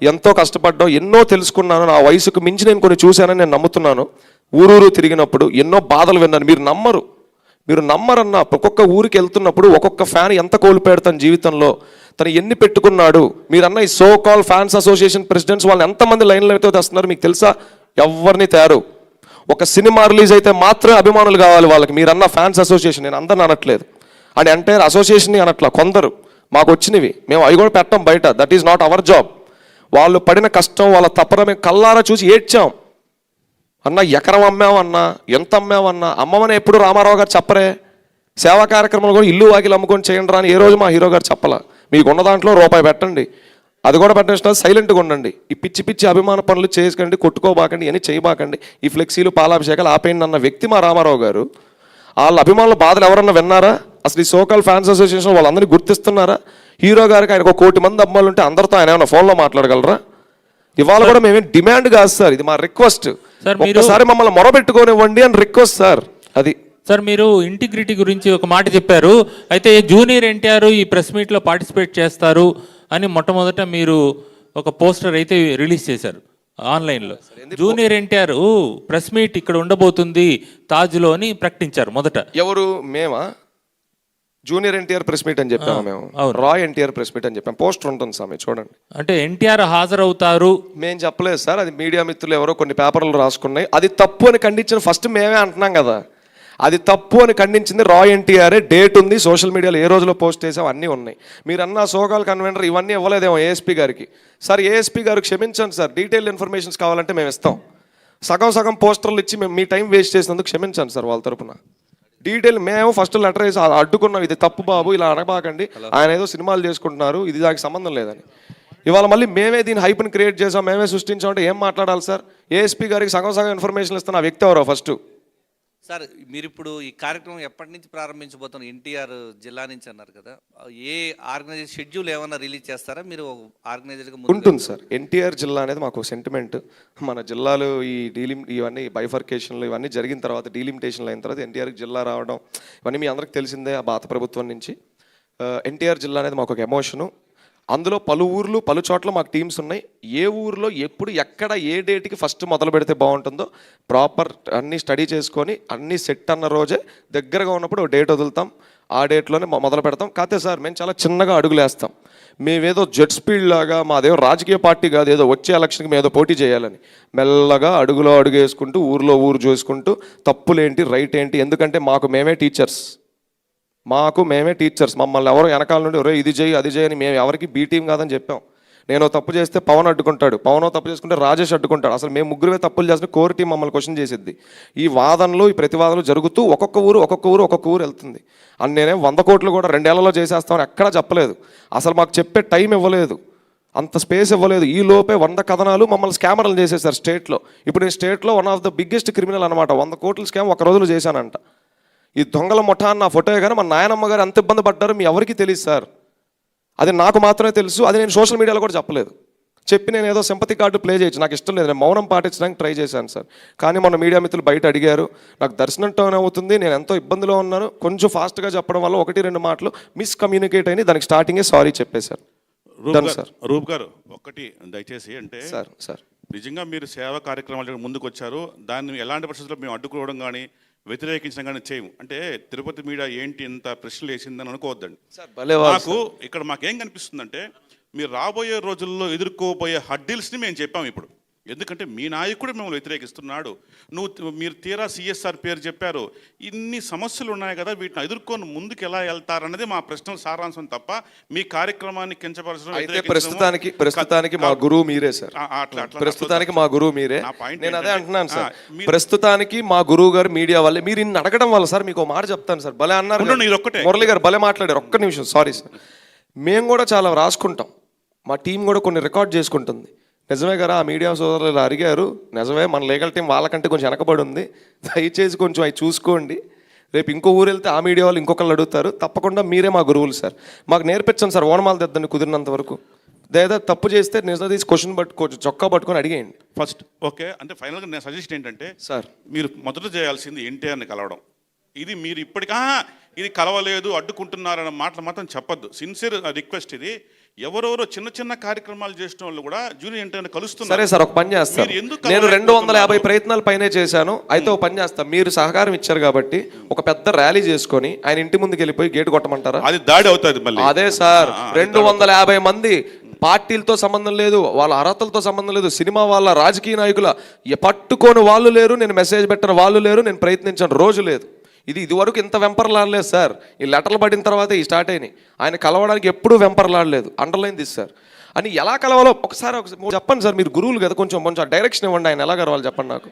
ఎంతో కష్టపడ్డాం, ఎన్నో తెలుసుకున్నాను. నా వయసుకు మించి నేను కొన్ని చూశానని నేను నమ్ముతున్నాను. ఊరూరు తిరిగినప్పుడు ఎన్నో బాధలు విన్నాను. మీరు నమ్మరన్న ఒక్కొక్క ఊరికి వెళ్తున్నప్పుడు ఒక్కొక్క ఫ్యాన్ ఎంత కోల్పోయాడు తన జీవితంలో, తను ఎన్ని పెట్టుకున్నాడు. మీరన్న ఈ so called fans association presidents వాళ్ళని ఎంతమంది లైన్లో అయితే తెస్తున్నారు మీకు తెలుసా? ఎవరిని తయారు. ఒక సినిమా రిలీజ్ అయితే మాత్రమే అభిమానులు కావాలి వాళ్ళకి. మీరన్న ఫ్యాన్స్ అసోసియేషన్, నేను అందరిని అనట్లేదు, అండ్ ఎంటైర్ అసోసియేషన్ని అనట్లా. కొందరు మాకు వచ్చినవి మేము అవి కూడా పెట్టాం బయట. That is not our job. వాళ్ళు పడిన కష్టం, వాళ్ళ తప్పన మేము కల్లారా చూసి ఏడ్చాం. అన్న ఎకరం అమ్మామన్నా, ఎంత అమ్మామన్నా, అమ్మమని ఎప్పుడు రామారావు గారు చెప్పరే. సేవా కార్యక్రమాలు కూడా ఇల్లు వాకిలు అమ్ముకొని చేయండి రా అని ఏ రోజు మా హీరో గారు చెప్పాల. మీకు ఉన్న దాంట్లో రూపాయి పెట్టండి, అది కూడా పెట్టిన సైలెంట్గా ఉండండి. ఈ పిచ్చి పిచ్చి అభిమాన పనులు చేసుకండి, కొట్టుకోబాకండి, అని చేయబాకండి, ఈ ఫ్లెక్సీలు పాలాభిషేకాలు ఆపేయండి అన్న వ్యక్తి మా రామారావు గారు. వాళ్ళ అభిమానుల బాధలు ఎవరన్నా విన్నారా? అసలు ఈ సోకాల్ ఫ్యాన్స్ అసోసియేషన్ వాళ్ళందరినీ గుర్తిస్తున్నారా? హీరో గారికి ఆయనకు 1 కోటి మంది అమ్మాయిలు ఉంటే అందరితో ఆయన ఏమైనా ఫోన్లో మాట్లాడగలరా? ఇవాళ కూడా మేమేం డిమాండ్ కాదు సార్, ఇది మా రిక్వెస్ట్. ఒక్కసారి మమ్మల్ని మొరబెట్టుకోనివ్వండి అని రిక్వెస్ట్ సార్. అది సార్, మీరు ఇంటిగ్రిటీ గురించి ఒక మాట చెప్పారు. అయితే జూనియర్ ఎన్టీఆర్ ఈ ప్రెస్ మీట్లో పార్టిసిపేట్ చేస్తారు అని మొట్టమొదట మీరు ఒక పోస్టర్ అయితే రిలీజ్ చేశారు ఆన్లైన్లో. జూనియర్ ఎన్టీఆర్ ప్రెస్ మీట్ ఇక్కడ ఉండబోతుంది తాజ్లో అని ప్రకటించారు మొదట. ఎవరు? మేమా? జూనియర్ ఎన్టీఆర్ ప్రెస్ మీట్ అని చెప్పాము మేము. రాయ్ ఎన్టీఆర్ ప్రెస్ మీట్ అని చెప్పాము. పోస్టర్ ఉంటుంది స్వామి, చూడండి. అంటే ఎన్టీఆర్ హాజరవుతారు మేము చెప్పలేదు సార్, అది మీడియా మిత్రులు ఎవరో కొన్ని పేపర్లు రాసుకున్నాయి. అది తప్పు అని ఖండించిన ఫస్ట్ మేమే అంటున్నాం కదా. అది తప్పు అని ఖండించింది రాయ్ ఎన్టీఆర్ఏ. డేట్ ఉంది, సోషల్ మీడియాలో ఏ రోజులో పోస్ట్ చేసాం అన్నీ ఉన్నాయి. మీరు అన్న సోకాల్ కన్వెనర్ ఇవన్నీ ఇవ్వలేదేమో ఏఎస్పీ గారికి. సార్ ఏఎస్పీ గారికి క్షమించండి సార్, డీటెయిల్ ఇన్ఫర్మేషన్స్ కావాలంటే మేము ఇస్తాం. సగం పోస్టర్లు ఇచ్చి మేము మీ టైం వేస్ట్ చేసినందుకు క్షమించండి సార్ వాళ్ళ తరపున. డీటెయిల్ మేము ఫస్ట్ లెటర్ వేసి అడ్డుకున్నాం, ఇది తప్పు బాబు, ఇలా అనబాకండి, ఆయన ఏదో సినిమాలు చేసుకుంటున్నారు, ఇది దానికి సంబంధం లేదని. ఇవాళ మళ్ళీ మేమే దీన్ని హైప్ని క్రియేట్ చేసాం, మేమే సృష్టించామంటే ఏం మాట్లాడాలి సార్? ఏఎస్పీ గారికి సగం ఇన్ఫర్మేషన్ ఇస్తున్న ఆ వ్యక్తి ఎవరో ఫస్ట్. సార్, మీరు ఇప్పుడు ఈ కార్యక్రమం ఎప్పటి నుంచి ప్రారంభించబోతున్నారు? ఎన్టీఆర్ జిల్లా నుంచి అన్నారు కదా, ఏ ఆర్గనైజేషన్ షెడ్యూల్ ఏమైనా రిలీజ్ చేస్తారా మీరు ఆర్గనైజర్గా? ఉంటుంది సార్. ఎన్టీఆర్ జిల్లా అనేది మాకు సెంటిమెంట్. మన జిల్లాలు ఈ ఇవన్నీ బైఫర్కేషన్లు ఇవన్నీ జరిగిన తర్వాత, డీలిమిటేషన్లు అయిన తర్వాత ఎన్టీఆర్ జిల్లా రావడం ఇవన్నీ మీ అందరికి తెలిసిందే ఆ భారత ప్రభుత్వం నుంచి. ఎన్టీఆర్ జిల్లా అనేది మాకు ఒక ఎమోషను. అందులో పలు ఊర్లు పలు చోట్ల మాకు టీమ్స్ ఉన్నాయి. ఏ ఊరిలో ఎప్పుడు ఎక్కడ ఏ డేట్కి ఫస్ట్ మొదలు పెడితే బాగుంటుందో ప్రాపర్ అన్నీ స్టడీ చేసుకొని అన్నీ సెట్ అన్న రోజే దగ్గరగా ఉన్నప్పుడు ఒక డేట్ వదులుతాం, ఆ డేట్లోనే మొదలు పెడతాం. కాకపోతే సార్ మేము చాలా చిన్నగా అడుగులేస్తాం. మేమేదో జెట్ స్పీడ్ లాగా, మాదేదో రాజకీయ పార్టీ కాదు ఏదో వచ్చే ఎలక్షన్కి మేము ఏదో పోటీ చేయాలని. మెల్లగా అడుగులో అడుగు వేసుకుంటూ ఊర్లో ఊరు చూసుకుంటూ తప్పులేంటి రైట్ ఏంటి, ఎందుకంటే మాకు మేమే టీచర్స్. మమ్మల్ని ఎవరో వెనకాల నుండి ఎవరో ఇది చేయి అది చేయని మేము ఎవరికి బీ టీం కాదని చెప్పాం. నేను తప్పు చేస్తే పవన్ అడ్డుకుంటాడు, పవన్ తప్పు చేసుకుంటే రాజేష్ అడ్డుకుంటాడు. అసలు మేము ముగ్గురువే తప్పులు చేస్తే కోర్ టీం మమ్మల్ని క్వశ్చన్ చేసిద్ది. ఈ వాదనలు ఈ ప్రతివాదనలు జరుగుతూ ఒక్కొక్క ఊరు వెళ్తుంది. అని నేనే 100 కోట్లు కూడా 2 ఏళ్లలో చేసేస్తామని ఎక్కడా చెప్పలేదు. అసలు మాకు చెప్పే టైం ఇవ్వలేదు, అంత స్పేస్ ఇవ్వలేదు. ఈ లోపే 100 కథనాలు మమ్మల్ని స్కామర్లు చేసేసారు స్టేట్లో. ఇప్పుడు నేను స్టేట్లో one of the biggest criminal అనమాట. 100 కోట్ల స్కామ్ ఒక రోజులో చేశానంట. ఈ దొంగల ముఠా అన్న ఫోటో కానీ మా నాయనమ్మ గారు ఎంత ఇబ్బంది పడ్డారో మీ ఎవరికి తెలియదు సార్. అది నాకు మాత్రమే తెలుసు. అది నేను సోషల్ మీడియాలో కూడా చెప్పలేదు. చెప్పి నేను ఏదో సింపతి కార్డు ప్లే చేయొచ్చు, నాకు ఇష్టం లేదు. నేను మౌనం పాటించడానికి ట్రై చేశాను సార్. కానీ మొన్న మీడియా మిత్రులు బయట అడిగారు, నాకు దర్శనం టర్న్ అవుతుంది, నేను ఎంతో ఇబ్బందిలో ఉన్నాను, కొంచెం ఫాస్ట్గా చెప్పడం వల్ల 1-2 మాటలు మిస్కమ్యూనికేట్ అయినాయి. దానికి స్టార్టింగే సారీ చెప్పేశారు. సార్ రూప్ గారు ఒక్కటి దయచేసి, అంటే సార్ నిజంగా మీరు సేవా కార్యక్రమాలు ముందుకు వచ్చారు, దాన్ని ఎలాంటి పరిస్థితుల్లో మేము అడ్డుకోవడం కానీ వ్యతిరేకించడం కానీ చేయము. అంటే తిరుపతి మీడియా ఏంటి ఇంత ప్రశ్నలు వేసిందని అనుకోవద్దండి. మాకు మాకేం కనిపిస్తుందంటే, మీరు రాబోయే రోజుల్లో ఎదుర్కోబోయే హడ్డిల్స్ని మేము చెప్పాము ఇప్పుడు. ఎందుకంటే మీ నాయకుడు మిమ్మల్ని వ్యతిరేకిస్తున్నాడు, మీరు తీరా సిఎస్ఆర్ పేరు చెప్పారు. ఇన్ని సమస్యలు ఉన్నాయి కదా, వీటిని ఎదుర్కొని ముందుకు ఎలా వెళ్తారన్నది మా ప్రశ్నల సారాంశం తప్ప మీ కార్యక్రమాన్ని కించపరచడం. ప్రస్తుతానికి మా గురువు మీరే సార్. ప్రస్తుతానికి మా గురువు మీరే. నేను అదే అంటున్నాను సార్, ప్రస్తుతానికి మా గురువు గారు మీడియా వల్లే. మీరు ఇన్ని అడగడం వల్ల సార్ మీకు మాట చెప్తాను సార్. భలే అన్నారు మురళి గారు, భలే మాట్లాడారు. ఒక్క నిమిషం, సారీ సార్. మేము కూడా చాలా రాసుకుంటాం, మా టీం కూడా కొన్ని రికార్డ్ చేసుకుంటుంది. నిజమే కదా, ఆ మీడియా సోదరులు అడిగారు, నిజమే మన లీగల్ టీం వాళ్ళకంటే కొంచెం వెనకబడి ఉంది, దయచేసి కొంచెం అవి చూసుకోండి. రేపు ఇంకో ఊరు వెళ్తే ఆ మీడియా వాళ్ళు ఇంకొకళ్ళు అడుగుతారు. తప్పకుండా మీరే మా గురువులు సార్, మాకు నేర్పించండి సార్. ఓనమాలు తెద్దండి కుదిరినంత వరకు. లేదా తప్పు చేస్తే నిజం తీసి క్వశ్చన్ కొంచెం చొక్కా పట్టుకొని అడిగేయండి ఫస్ట్. ఓకే, అంటే ఫైనల్గా నేను సజెషన్ ఏంటంటే సార్, మీరు మొదట చేయాల్సింది ఎన్టీఆర్ని కలవడం. ఇది మీరు ఇప్పటికా ఇది కలవలేదు అడ్డుకుంటున్నారన్న మాటలు మాత్రం చెప్పొద్దు. సిన్సియర్ రిక్వెస్ట్ ఇది. ఎవరెవరో చిన్న చిన్న కార్యక్రమాలు చేసిన వాళ్ళు కూడా జూనియర్ ఎన్టీఆర్ కలుస్తున్నారు. సరే సార్, ఒక పని చేస్తాను. మీరు ఎందుకు నేను కలవలేకపోతున్నారు? 250 ప్రయత్నాలు పైనే చేశాను. అయితే ఒక పని చేస్తాను, మీరు సహకారం ఇచ్చారు కాబట్టి ఒక పెద్ద ర్యాలీ చేసుకొని ఆయన ఇంటి ముందుకు వెళ్ళిపోయి గేటు కొట్టమంటారా? అది దాడి అవుతుంది మళ్ళీ. అదే సార్, 250 మంది, పార్టీలతో సంబంధం లేదు, వాళ్ళ అర్హతలతో సంబంధం లేదు, సినిమా వాళ్ళ, రాజకీయ నాయకుల పట్టుకొని వాళ్ళు లేరు, నేను మెసేజ్ పెట్టిన వాళ్ళు లేరు, నేను ప్రయత్నించిన రోజు లేదు. ఇదివరకు ఇంత వెంపర్లాడలేదు సార్. ఈ లెటర్లు పడిన తర్వాత ఈ స్టార్ట్ అయినాయి. ఆయన కలవడానికి ఎప్పుడూ వెంపర్లాడలేదు. Underline this sir. అని ఎలా కలవాలో ఒకసారి చెప్పండి సార్. మీరు గురువులు కదా, కొంచెం డైరెక్షన్ ఇవ్వండి. ఆయన ఎలా కలవాలి చెప్పండి, నాకు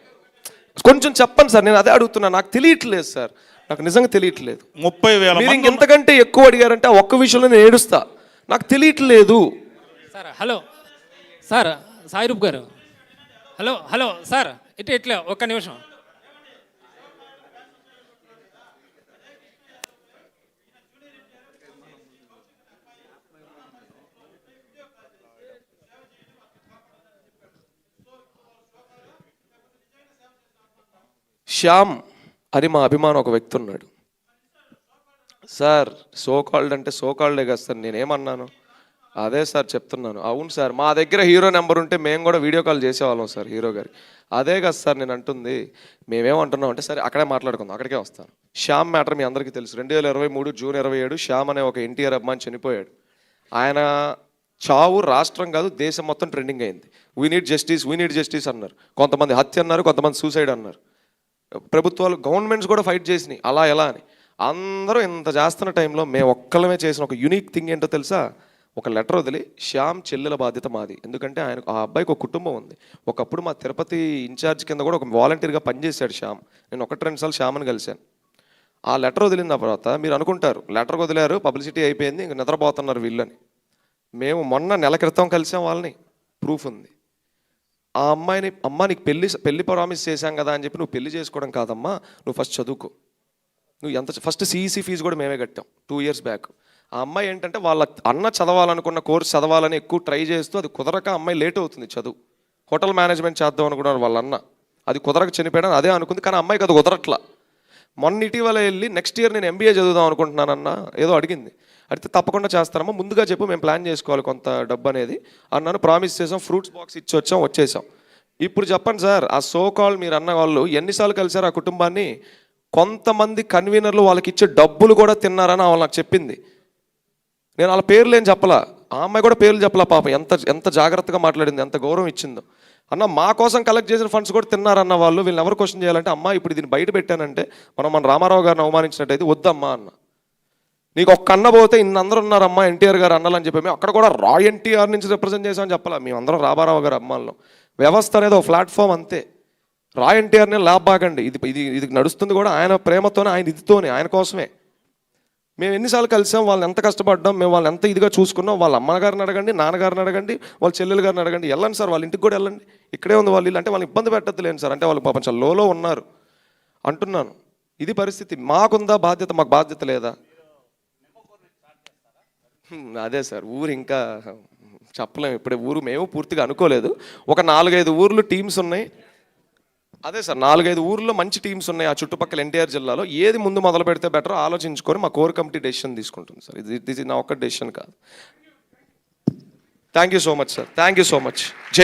కొంచెం చెప్పండి సార్. నేను అదే అడుగుతున్నా, నాకు తెలియట్లేదు సార్, నాకు నిజంగా తెలియట్లేదు. 30,000 మీరు ఇంకెంతకంటే ఎక్కువ అడిగారంటే ఆ ఒక్క విషయంలో నేను ఏడుస్తా. నాకు తెలియట్లేదు సార్. హలో సార్, సాయిరూప్ గారు. హలో హలో సార్, ఇట్లా ఒక్క నిమిషం. శ్యామ్ అని మా అభిమానం ఒక వ్యక్తి ఉన్నాడు సార్. సోకాల్డ్ అంటే సోకాల్డే కదా సార్, నేనేమన్నాను? అదే సార్ చెప్తున్నాను. అవును సార్, మా దగ్గర హీరో నెంబర్ ఉంటే మేము కూడా వీడియో కాల్ చేసేవాళ్ళం సార్ హీరో గారి. అదే కదా సార్ నేను అంటుంది. మేమేమంటున్నాం అంటే, సరే అక్కడే మాట్లాడుకుందాం, అక్కడికే వస్తాను. శ్యామ్ మ్యాటర్ మీ అందరికీ తెలుసు. 2023 జూన్ 27 శ్యామ్ అనే ఒక ఎన్టీఆర్ అభిమాని చనిపోయాడు. ఆయన చావు రాష్ట్రం కాదు దేశం మొత్తం ట్రెండింగ్ అయింది. వీ నీడ్ జస్టిస్ అన్నారు. కొంతమంది హత్య అన్నారు, కొంతమంది సూసైడ్ అన్నారు. ప్రభుత్వాలు, గవర్నమెంట్స్ కూడా ఫైట్ చేసినాయి అలా ఎలా అని. అందరూ ఇంత చేస్తున్న టైంలో మేము ఒక్కళ్ళమే చేసిన ఒక యూనిక్ థింగ్ ఏంటో తెలుసా? ఒక లెటర్ వదిలి, శ్యామ్ చెల్లెల బాధ్యత మాది. ఎందుకంటే ఆయన, ఆ అబ్బాయికి ఒక కుటుంబం ఉంది. ఒకప్పుడు మా తిరుపతి ఇన్ఛార్జ్ కింద కూడా ఒక వాలంటీర్గా పనిచేశాడు శ్యామ్. నేను 1-2 సార్లు శ్యామ్ని కలిశాను. ఆ లెటర్ వదిలిన తర్వాత మీరు అనుకుంటారు లెటర్ వదిలారు, పబ్లిసిటీ అయిపోయింది, ఇంక నిద్రపోతున్నారు వీళ్ళని. మేము మొన్న నెల క్రితం కలిసాం వాళ్ళని, ప్రూఫ్ ఉంది. ఆ అమ్మాయిని, అమ్మ నీకు పెళ్లి ప్రామిస్ చేశాం కదా అని చెప్పి, నువ్వు పెళ్లి చేసుకోవడం కాదమ్మా, నువ్వు ఫస్ట్ చదువుకో. నువ్వు ఫస్ట్ సిఈసి ఫీజు కూడా మేమే కట్టాం 2 years బ్యాక్. ఆ అమ్మాయి ఏంటంటే వాళ్ళ అన్న చదవాలనుకున్న కోర్స్ చదవాలని ఎక్కువ ట్రై చేస్తూ అది కుదరక అమ్మాయి లేట్ అవుతుంది చదువు. హోటల్ మేనేజ్మెంట్ చేద్దాం అనుకున్నారు వాళ్ళ అన్న, అది కుదరక చనిపోయాడని అదే అనుకుంది. కానీ అమ్మాయికి అది కుదరట్లా. మొన్న ఇటీవల వెళ్ళి నెక్స్ట్ ఇయర్ నేను ఎంబీఏ చదువుదాం అనుకుంటున్నానన్న ఏదో అడిగింది. అడిగితే తప్పకుండా చేస్తారమ్మా, ముందుగా చెప్పు, మేము ప్లాన్ చేసుకోవాలి కొంత డబ్బు అనేది అన్నాను. ప్రామిస్ చేసాం, ఫ్రూట్స్ బాక్స్ ఇచ్చి వచ్చేసాం. ఇప్పుడు చెప్పండి సార్, ఆ సో కాల్ మీరు అన్న వాళ్ళు ఎన్నిసార్లు కలిసారు ఆ కుటుంబాన్ని? కొంతమంది కన్వీనర్లు వాళ్ళకి ఇచ్చే డబ్బులు కూడా తిన్నారని వాళ్ళు నాకు చెప్పింది. నేను వాళ్ళ పేర్లు ఏం చెప్పలా, ఆ అమ్మాయి కూడా పేర్లు చెప్పలా. పాపం ఎంత జాగ్రత్తగా మాట్లాడింది, ఎంత గౌరవం ఇచ్చిందో. అన్న మా కోసం కలెక్ట్ చేసిన ఫండ్స్ కూడా తిన్నారన్న వాళ్ళు. వీళ్ళని ఎవరు క్వశ్చన్ చేయాలంటే, అమ్మా ఇప్పుడు దీన్ని బయట పెట్టానంటే మన రామారావు గారిని అవమానించినట్టయితే వద్దమ్మా అన్న. నీకు ఒక్క అన్న పోతే అందరూ ఉన్నారమ్మా ఎన్టీఆర్ గారు అన్నాలని చెప్పి, మేము అక్కడ కూడా రా ఎన్టీఆర్ నుంచి రిప్రజెంట్ చేసామని చెప్పాలా. మేమందరం రామారావు గారు అమ్మాళ్ళం. వ్యవస్థ అనేది ఒక ప్లాట్ఫామ్ అంతే. రా ఎన్టీఆర్ని లాభ బాగండి. ఇది నడుస్తుంది కూడా ఆయన ప్రేమతోనే, ఆయన ఇదితోనే, ఆయన కోసమే. మేము ఎన్నిసార్లు కలిసాం, వాళ్ళని ఎంత కష్టపడ్డాం, మేము వాళ్ళని ఎంత ఇదిగా చూసుకున్నాం. వాళ్ళ అమ్మగారిని అడగండి, నాన్నగారిని అడగండి, వాళ్ళ చెల్లెలు గారిని అడగండి. వెళ్ళండి సార్, వాళ్ళ ఇంటికి కూడా వెళ్ళండి. ఇక్కడే ఉంది వాళ్ళు ఇల్లు. అంటే వాళ్ళని ఇబ్బంది పెట్టద్దులేండి సార్, అంటే వాళ్ళు పాపం చాలా లోలో ఉన్నారు అంటున్నాను. ఇది పరిస్థితి. మాకుందా బాధ్యత? మాకు బాధ్యత లేదా? అదే సార్, ఊరు ఇంకా చెప్పలేము. ఇప్పుడే ఊరు మేము పూర్తిగా అనుకోలేదు. ఒక 4-5 ఊర్లు టీమ్స్ ఉన్నాయి. అదే సార్, 4-5 ఊర్లో మంచి టీమ్స్ ఉన్నాయి ఆ చుట్టుపక్కల ఎన్టీఆర్ జిల్లాలో. ఏది ముందు మొదలు పెడితే బెటర్ ఆలోచించుకొని మా కోర్ కమిటీ డెసిషన్ తీసుకుంటుంది సార్. ఇది నా ఒక్క డెసిషన్ కాదు. Thank you so much sir, thank you so much.